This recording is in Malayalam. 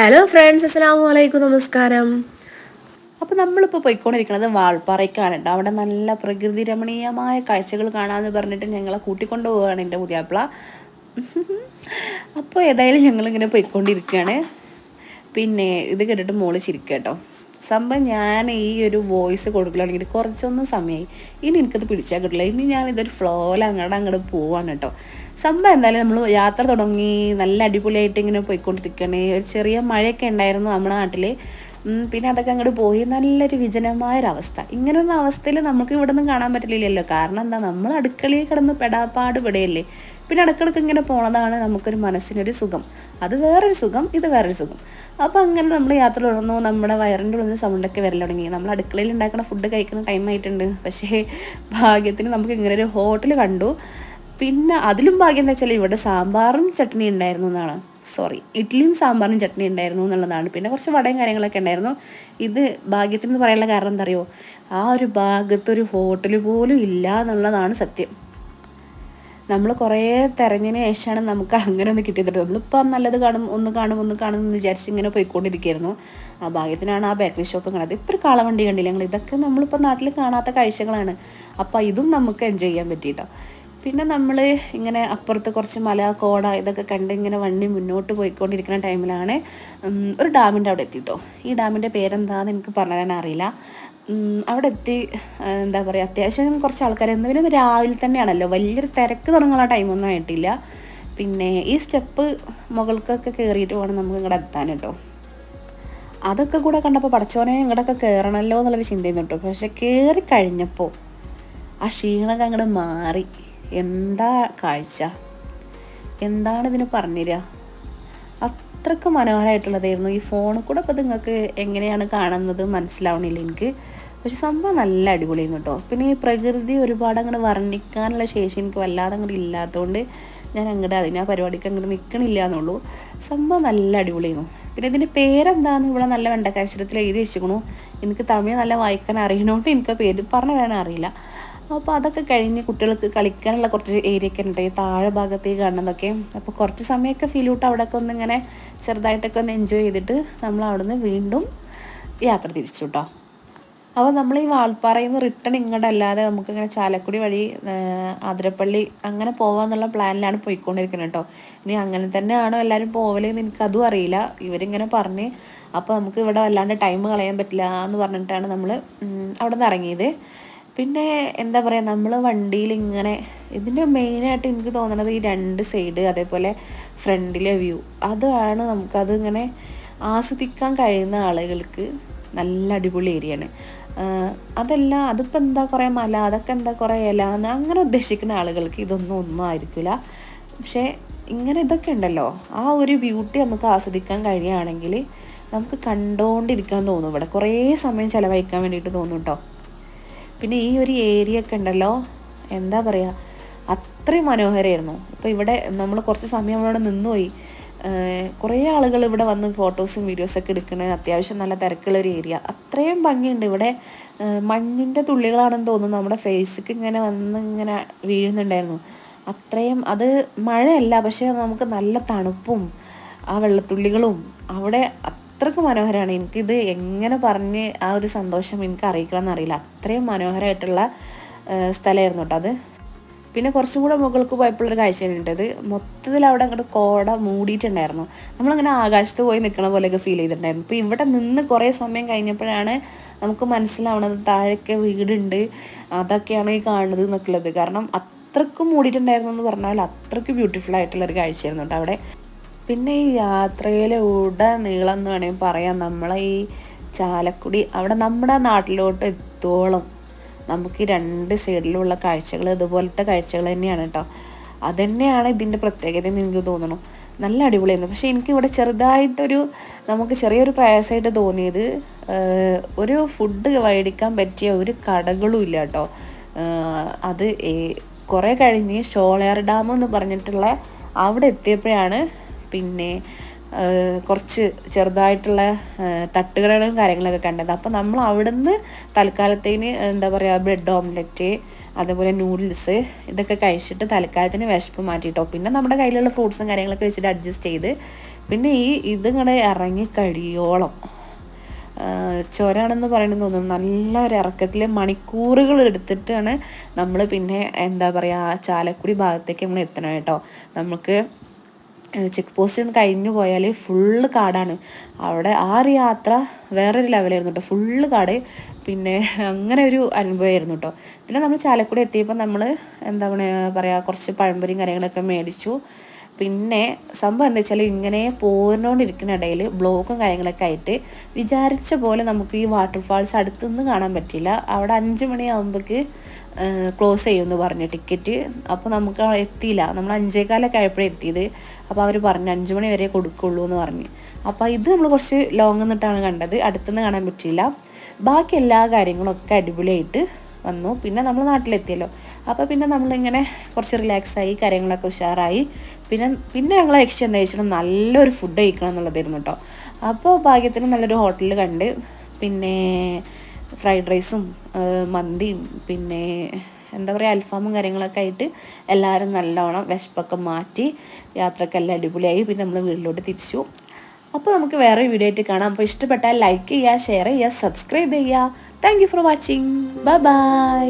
ഹലോ ഫ്രണ്ട്സ്, അസ്സലാമു അലൈക്കും, നമസ്കാരം. അപ്പോൾ നമ്മളിപ്പോൾ പോയിക്കൊണ്ടിരിക്കുന്നത് വാൾപ്പാറയ്ക്കാണ് കേട്ടോ. അവിടെ നല്ല പ്രകൃതി രമണീയമായ കാഴ്ചകൾ കാണാമെന്ന് പറഞ്ഞിട്ട് ഞങ്ങളെ കൂട്ടിക്കൊണ്ടു പോവുകയാണ് എൻ്റെ പുതിയാപ്പിള. അപ്പോൾ ഏതായാലും ഞങ്ങളിങ്ങനെ പോയിക്കൊണ്ടിരിക്കുകയാണ്. പിന്നെ ഇത് കേട്ടിട്ട് മോള് ചിരിക്കുക കേട്ടോ. സംഭവം ഞാൻ ഈ ഒരു വോയിസ് കൊടുക്കുകയാണെങ്കിൽ കുറച്ചൊന്നും സമയമായി. ഇനി എനിക്കത് പിടിച്ചാൽ കിട്ടില്ല. ഇനി ഞാനിതൊരു ഫ്ലോയിൽ അങ്ങോട്ട് പോവാണ് കേട്ടോ. സംഭവം എന്തായാലും നമ്മൾ യാത്ര തുടങ്ങി നല്ല അടിപൊളിയായിട്ട് ഇങ്ങനെ പോയിക്കൊണ്ടിരിക്കുകയാണ്. ഒരു ചെറിയ മഴയൊക്കെ ഉണ്ടായിരുന്നു നമ്മുടെ നാട്ടിൽ. പിന്നെ അതൊക്കെ അങ്ങോട്ട് പോയി നല്ലൊരു വിജനമായൊരവസ്ഥ. ഇങ്ങനൊന്നും അവസ്ഥയിൽ നമുക്ക് ഇവിടെ നിന്ന് കാണാൻ പറ്റില്ലല്ലോ. കാരണം എന്താ, നമ്മൾ അടുക്കളയിൽ കിടന്ന് പെടാപ്പാട് പെടുകയല്ലേ. പിന്നെ ഇടയ്ക്കിടയ്ക്ക് ഇങ്ങനെ പോണതാണ് നമുക്കൊരു മനസ്സിനൊരു സുഖം. അത് വേറൊരു സുഖം, ഇത് വേറൊരു സുഖം. അപ്പോൾ അങ്ങനെ നമ്മൾ യാത്ര തുടർന്നു. നമ്മുടെ വയറിൻ്റെ ഉള്ളിൽ സൗണ്ടൊക്കെ വരൽ തുടങ്ങി. നമ്മൾ അടുക്കളയിൽ ഉണ്ടാക്കുന്ന ഫുഡ് കഴിക്കുന്ന ടൈം ആയിട്ടുണ്ട്. പക്ഷേ ഭാഗ്യത്തിന് നമുക്ക് ഇങ്ങനെ ഒരു ഹോട്ടൽ കണ്ടു. പിന്നെ അതിലും ഭാഗ്യം എന്താ വെച്ചാൽ ഇവിടെ സാമ്പാറും ചട്നി ഉണ്ടായിരുന്നു എന്നാണ്. ഇഡ്ഡലിയും സാമ്പാറും ചട്നി ഉണ്ടായിരുന്നു എന്നുള്ളതാണ്. പിന്നെ കുറച്ച് വടയും കാര്യങ്ങളൊക്കെ ഉണ്ടായിരുന്നു. ഇത് ഭാഗ്യത്തിന് പറയാനുള്ള കാരണം എന്താ അറിയോ, ആ ഒരു ഭാഗത്തൊരു ഹോട്ടൽ പോലും ഇല്ല എന്നുള്ളതാണ് സത്യം. നമ്മൾ കുറേ തിരഞ്ഞതിന് ശേഷമാണ് നമുക്ക് അങ്ങനെ ഒന്ന് കിട്ടിയത്. നമ്മളിപ്പോൾ നല്ലത് ഒന്ന് കാണും എന്ന് വിചാരിച്ച് ഇങ്ങനെ പോയിക്കൊണ്ടിരിക്കുകയായിരുന്നു. ആ ഭാഗ്യത്തിനാണ് ആ ബേക്കറി ഷോപ്പ് കാണാതെ. ഇപ്പോൾ ഒരു കാളവണ്ടി കണ്ടില്ല ഞങ്ങൾ. ഇതൊക്കെ നമ്മളിപ്പോൾ നാട്ടിൽ കാണാത്ത കാഴ്ചകളാണ്. അപ്പോൾ ഇതും നമുക്ക് എൻജോയ് ചെയ്യാൻ പറ്റിയിട്ടോ. പിന്നെ നമ്മൾ ഇങ്ങനെ അപ്പുറത്ത് കുറച്ച് മല, കോട ഇതൊക്കെ കണ്ട് ഇങ്ങനെ വണ്ടി മുന്നോട്ട് പോയിക്കൊണ്ടിരിക്കുന്ന ടൈമിലാണ് ഒരു ഡാമിൻ്റെ അവിടെ എത്തിയിട്ടോ. ഈ ഡാമിൻ്റെ പേരെന്താണെന്ന് എനിക്ക് പറഞ്ഞു തരാൻ അറിയില്ല. അവിടെ എത്തി എന്താ പറയുക, അത്യാവശ്യം കുറച്ച് ആൾക്കാർ പിന്നെ ഇത് രാവിലെ തന്നെയാണല്ലോ, വലിയൊരു തിരക്ക് തുടങ്ങുന്ന ടൈമൊന്നും ആയിട്ടില്ല. പിന്നെ ഈ സ്റ്റെപ്പ് മുകൾക്കൊക്കെ കയറിയിട്ട് വേണം നമുക്ക് ഇങ്ങോട്ട് എത്താൻ കേട്ടോ. അതൊക്കെ കൂടെ കണ്ടപ്പോൾ പടച്ചോനെ ഇങ്ങോട്ടൊക്കെ കയറണമല്ലോ എന്നുള്ളൊരു ചിന്തയും കേട്ടോ. പക്ഷെ കയറി കഴിഞ്ഞപ്പോൾ ആ ക്ഷീണമൊക്കെ അങ്ങോട്ട് മാറി. എന്താ കാഴ്ച, എന്താണ് ഇതിന് പറഞ്ഞുതരിക, അത്രയ്ക്ക് മനോഹരമായിട്ടുള്ളതായിരുന്നു. ഈ ഫോണിൽ കൂടെ ഇപ്പോൾ നിങ്ങൾക്ക് എങ്ങനെയാണ് കാണുന്നത് മനസ്സിലാവണില്ല എനിക്ക്. പക്ഷെ സംഭവം നല്ല അടിപൊളിയായിരുന്നു കേട്ടോ. പിന്നെ ഈ പ്രകൃതി ഒരുപാട് അങ്ങോട്ട് വർണ്ണിക്കാനുള്ള ശേഷി എനിക്ക് വല്ലാതെ അങ്ങോട്ട് ഇല്ലാത്തതുകൊണ്ട് ഞാൻ അങ്ങോട്ട് ആ പരിപാടിക്ക് അങ്ങോട്ട് നിൽക്കണില്ല എന്നുള്ളൂ. സംഭവം നല്ല അടിപൊളിയായിരുന്നു. പിന്നെ ഇതിൻ്റെ പേരെന്താണെന്ന് ഇവിടെ നല്ല വെണ്ടക്കാക്ഷരത്തിൽ എഴുതി വെച്ചിരിക്കണു. എനിക്ക് തമിഴ് നല്ല വായിക്കാൻ അറിയണോണ്ട് എനിക്ക് പേര് പറഞ്ഞു തരാൻ അറിയില്ല. അപ്പോൾ അതൊക്കെ കഴിഞ്ഞ് കുട്ടികൾക്ക് കളിക്കാനുള്ള കുറച്ച് ഏരിയ ഒക്കെ ഉണ്ട് ഈ താഴെ ഭാഗത്തേക്ക് കാണുന്നതൊക്കെ. അപ്പോൾ കുറച്ച് സമയമൊക്കെ ഫീൽ ഔട്ട് അവിടെയൊക്കെ ഒന്ന് ഇങ്ങനെ ചെറുതായിട്ടൊക്കെ ഒന്ന് എൻജോയ് ചെയ്തിട്ട് നമ്മൾ അവിടുന്ന് വീണ്ടും യാത്ര തിരിച്ചു കേട്ടോ. അപ്പോൾ നമ്മൾ ഈ വാൾപ്പാറയിൽ നിന്ന് റിട്ടേൺ ഇങ്ങോട്ടല്ലാതെ നമുക്കിങ്ങനെ ചാലക്കുടി വഴി ആതിരപ്പള്ളി അങ്ങനെ പോകാമെന്നുള്ള പ്ലാനിലാണ് പോയിക്കൊണ്ടിരിക്കുന്നത് കേട്ടോ. ഇനി അങ്ങനെ തന്നെയാണോ എല്ലാവരും പോവലെന്ന് എനിക്കതും അറിയില്ല. ഇവരിങ്ങനെ പറഞ്ഞ് അപ്പോൾ നമുക്ക് ഇവിടെ വല്ലാണ്ട് ടൈം കളയാൻ പറ്റില്ല എന്ന് പറഞ്ഞിട്ടാണ് നമ്മൾ അവിടെ നിന്ന് ഇറങ്ങിയത്. പിന്നെ എന്താ പറയുക, നമ്മൾ വണ്ടിയിൽ ഇങ്ങനെ ഇതിൻ്റെ മെയിനായിട്ട് എനിക്ക് തോന്നുന്നത് ഈ രണ്ട് സൈഡ് അതേപോലെ ഫ്രണ്ടിലെ വ്യൂ, അതാണ് നമുക്കത് ഇങ്ങനെ ആസ്വദിക്കാൻ കഴിയുന്ന ആളുകൾക്ക് നല്ല അടിപൊളി ഏരിയയാണ്. അതല്ല അതിപ്പോൾ എന്താ കുറേ മല, അതൊക്കെ എന്താ കുറേ ഇല എന്ന് അങ്ങനെ ഉദ്ദേശിക്കുന്ന ആളുകൾക്ക് ഒന്നും ആയിരിക്കില്ല. പക്ഷേ ഇങ്ങനെ ഇതൊക്കെ ഉണ്ടല്ലോ, ആ ഒരു ബ്യൂട്ടി നമുക്ക് ആസ്വദിക്കാൻ കഴിയുകയാണെങ്കിൽ നമുക്ക് കണ്ടുകൊണ്ടിരിക്കാൻ തോന്നും. ഇവിടെ കുറേ സമയം ചിലവഴിക്കാൻ വേണ്ടിയിട്ട് തോന്നും കേട്ടോ. പിന്നെ ഈ ഒരു ഏരിയ ഒക്കെ ഉണ്ടല്ലോ, എന്താ പറയുക, അത്രയും മനോഹരമായിരുന്നു. ഇപ്പോൾ ഇവിടെ നമ്മൾ കുറച്ച് സമയം അവിടെ നിന്നുപോയി. കുറേ ആളുകൾ ഇവിടെ വന്ന് ഫോട്ടോസും വീഡിയോസൊക്കെ എടുക്കുന്നത്, അത്യാവശ്യം നല്ല തിരക്കുള്ളൊരു ഏരിയ. അത്രയും ഭംഗിയുണ്ട് ഇവിടെ. മഞ്ഞിൻ്റെ തുള്ളികളാണെന്ന് തോന്നുന്നു നമ്മുടെ ഫേസിക്ക് ഇങ്ങനെ വന്ന് ഇങ്ങനെ വീഴുന്നുണ്ടായിരുന്നു. അത്രയും അത് മഴയല്ല, പക്ഷേ നമുക്ക് നല്ല തണുപ്പും ആ വെള്ളത്തുള്ളികളും അവിടെ അത്രയ്ക്ക് മനോഹരമാണ്. എനിക്കിത് എങ്ങനെ പറഞ്ഞ് ആ ഒരു സന്തോഷം എനിക്ക് അറിയിക്കണമെന്ന് അറിയില്ല. അത്രയും മനോഹരമായിട്ടുള്ള സ്ഥലമായിരുന്നു കേട്ടോ അത്. പിന്നെ കുറച്ചും കൂടെ മുകൾക്ക് പോയപ്പോഴൊരു കാഴ്ചയുണ്ട്. അത് മൊത്തത്തിൽ അവിടെ അങ്ങോട്ട് കോട മൂടിയിട്ടുണ്ടായിരുന്നു. നമ്മളിങ്ങനെ ആകാശത്ത് പോയി നിൽക്കണ പോലെയൊക്കെ ഫീൽ ചെയ്തിട്ടുണ്ടായിരുന്നു. ഇപ്പോൾ ഇവിടെ നിന്ന് കുറേ സമയം കഴിഞ്ഞപ്പോഴാണ് നമുക്ക് മനസ്സിലാവണത് താഴേക്ക് വീടുണ്ട്, അതൊക്കെയാണ് ഈ കാണുന്നത് എന്നൊക്കെയുള്ളത്. കാരണം അത്രയ്ക്കും മൂടിയിട്ടുണ്ടായിരുന്നു എന്ന് പറഞ്ഞാൽ അത്രയ്ക്ക് ബ്യൂട്ടിഫുൾ ആയിട്ടുള്ളൊരു കാഴ്ചയായിരുന്നു കേട്ടോ അവിടെ. പിന്നെ ഈ യാത്രയിലെ നീളം എന്ന് വേണമെങ്കിൽ പറയാം. നമ്മളെ ഈ ചാലക്കുടി അവിടെ നമ്മുടെ നാട്ടിലോട്ട് എത്തോളം നമുക്ക് ഈ രണ്ട് സൈഡിലുള്ള കാഴ്ചകൾ ഇതുപോലത്തെ കാഴ്ചകൾ തന്നെയാണ് കേട്ടോ. അതുതന്നെയാണ് ഇതിൻ്റെ പ്രത്യേകത എന്ന് എനിക്ക് തോന്നുന്നു. നല്ല അടിപൊളിയായിരുന്നു. പക്ഷേ എനിക്കിവിടെ നമുക്ക് ചെറിയൊരു പ്രയാസമായിട്ട് തോന്നിയത്, ഒരു ഫുഡ് മേടിക്കാൻ പറ്റിയ ഒരു കടകളും ഇല്ല കേട്ടോ. അത് കുറേ കഴിഞ്ഞ് ഷോളയാർ ഡാം എന്ന് പറഞ്ഞിട്ടുള്ള അവിടെ എത്തിയപ്പോഴാണ് പിന്നെ കുറച്ച് ചെറുതായിട്ടുള്ള തട്ടുകടകളും കാര്യങ്ങളൊക്കെ കണ്ടത്. അപ്പോൾ നമ്മൾ അവിടുന്ന് തൽക്കാലത്തേന് എന്താ പറയുക, ബ്രെഡ് ഓംലെറ്റ് അതേപോലെ നൂഡിൽസ് ഇതൊക്കെ കഴിച്ചിട്ട് തൽക്കാലത്തിന് വിശപ്പ് മാറ്റിയിട്ടോ. പിന്നെ നമ്മുടെ കയ്യിലുള്ള ഫ്രൂട്ട്സും കാര്യങ്ങളൊക്കെ വെച്ചിട്ട് അഡ്ജസ്റ്റ് ചെയ്ത് പിന്നെ ഇതിങ്ങനെ ഇറങ്ങി കഴിയോളം ചുരമാണെന്ന് പറയുന്നത് തോന്നുന്നു. നല്ല ഒരു ഇറക്കത്തിൽ മണിക്കൂറുകൾ എടുത്തിട്ടാണ് നമ്മൾ പിന്നെ എന്താ പറയുക ചാലക്കുടി ഭാഗത്തേക്ക് നമ്മൾ എത്തണം കേട്ടോ. നമുക്ക് ചെക്ക് പോസ്റ്റ് കഴിഞ്ഞു പോയാൽ ഫുള്ള് കാടാണ്. അവിടെ ഒരു യാത്ര വേറൊരു ലെവലായിരുന്നു കേട്ടോ. ഫുള്ള് കാട്. പിന്നെ അങ്ങനെ ഒരു അനുഭവമായിരുന്നു കേട്ടോ. പിന്നെ നമ്മൾ ചാലക്കുടി എത്തിയപ്പോൾ നമ്മൾ എന്താ പറയുക കുറച്ച് പഴംപൊരിയും കാര്യങ്ങളൊക്കെ മേടിച്ചു. പിന്നെ സംഭവം എന്താ വെച്ചാൽ ഇങ്ങനെ പോരുന്നോണ്ടിരിക്കുന്ന ഇടയിൽ ബ്ലോക്കും കാര്യങ്ങളൊക്കെ ആയിട്ട് വിചാരിച്ച പോലെ നമുക്ക് ഈ വാട്ടർഫാൾസ് അടുത്തുനിന്ന് കാണാൻ പറ്റില്ല. അവിടെ 5 മണിയാകുമ്പോഴേക്ക് ക്ലോസ് ചെയ്യുമെന്ന് പറഞ്ഞു ടിക്കറ്റ്. അപ്പോൾ നമുക്ക് എത്തിയില്ല. നമ്മൾ 5:15 ആയപ്പോഴേ എത്തിയത്. അപ്പോൾ അവർ പറഞ്ഞു 5 മണി വരെ കൊടുക്കുള്ളൂ എന്ന് പറഞ്ഞു. അപ്പോൾ ഇത് നമ്മൾ കുറച്ച് ലോങ് നിന്നിട്ടാണ് കണ്ടത്, അടുത്തുനിന്ന് കാണാൻ പറ്റിയില്ല. ബാക്കി എല്ലാ കാര്യങ്ങളൊക്കെ അടിപൊളിയായിട്ട് വന്നു. പിന്നെ നമ്മൾ നാട്ടിലെത്തിയല്ലോ. അപ്പോൾ പിന്നെ നമ്മളിങ്ങനെ കുറച്ച് റിലാക്സായി, കാര്യങ്ങളൊക്കെ ഉഷാറായി. പിന്നെ ഞങ്ങളെ ലക്ഷ്യം എന്താ വെച്ചാൽ നല്ലൊരു ഫുഡ് കഴിക്കണം എന്നുള്ളതായിരുന്നു കേട്ടോ. അപ്പോൾ ഭാഗ്യത്തിന് നല്ലൊരു ഹോട്ടലിൽ കണ്ട് പിന്നെ ഫ്രൈഡ് റൈസും മന്തിയും പിന്നെ എന്താ പറയുക അൽഫാമും കാര്യങ്ങളൊക്കെ ആയിട്ട് എല്ലാവരും നല്ലവണ്ണം വിശപ്പൊക്കെ മാറ്റി യാത്രക്കെല്ലാം അടിപൊളിയായി. പിന്നെ നമ്മൾ വീട്ടിലോട്ട് തിരിച്ചു. അപ്പോൾ നമുക്ക് വേറെ വീഡിയോ ആയിട്ട് കാണാം. അപ്പോൾ ഇഷ്ടപ്പെട്ടാൽ ലൈക്ക് ചെയ്യുക, ഷെയർ ചെയ്യുക, സബ്സ്ക്രൈബ് ചെയ്യുക. Thank you for watching. Bye bye.